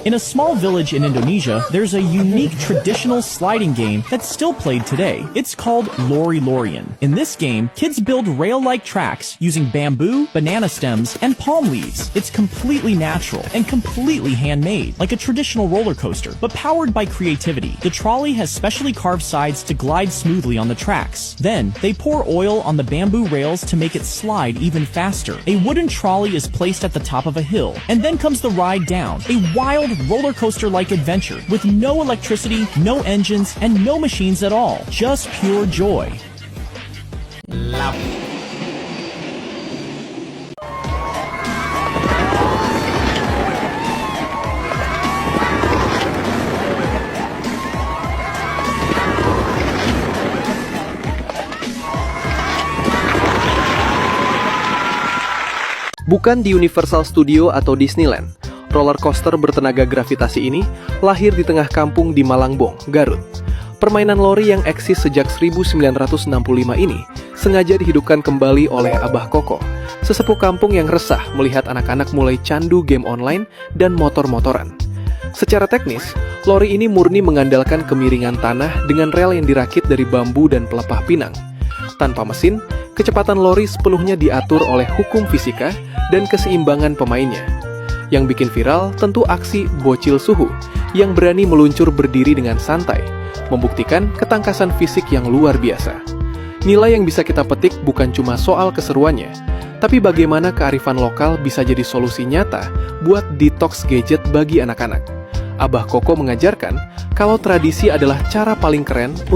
In a small village in Indonesia, there's a unique traditional sliding game that's still played today. It's called lori-lorian. In this game, kids build rail-like tracks using bamboo, banana stems, and palm leaves. It's completely natural and completely handmade, like a traditional roller coaster, but powered by creativity. The trolley has specially carved sides to glide smoothly on the tracks. Then, they pour oil on the bamboo rails to make it slide even faster. A wooden trolley is placed at the top of a hill, and then comes the ride down. A wild roller coaster-like adventure with no electricity, no engines, and no machines at all. Just pure joy. Bukan di Universal Studio atau Disneyland, roller coaster bertenaga gravitasi ini lahir di tengah kampung di Malangbong, Garut. Permainan lori yang eksis sejak 1965 ini sengaja dihidupkan kembali oleh Abah Koko, sesepuh kampung yang resah melihat anak-anak mulai candu game online dan motor-motoran. Secara teknis, lori ini murni mengandalkan kemiringan tanah dengan rel yang dirakit dari bambu dan pelepah pinang. Tanpa mesin, kecepatan lori sepenuhnya diatur oleh hukum fisika dan keseimbangan pemainnya. Yang bikin viral tentu aksi bocil suhu yang berani meluncur berdiri dengan santai, membuktikan ketangkasan fisik yang luar biasa. Nilai yang bisa kita petik bukan cuma soal keseruannya, tapi bagaimana kearifan lokal bisa jadi solusi nyata buat detox gadget bagi anak-anak. Abah Koko mengajarkan kalau tradisi adalah cara paling keren untuk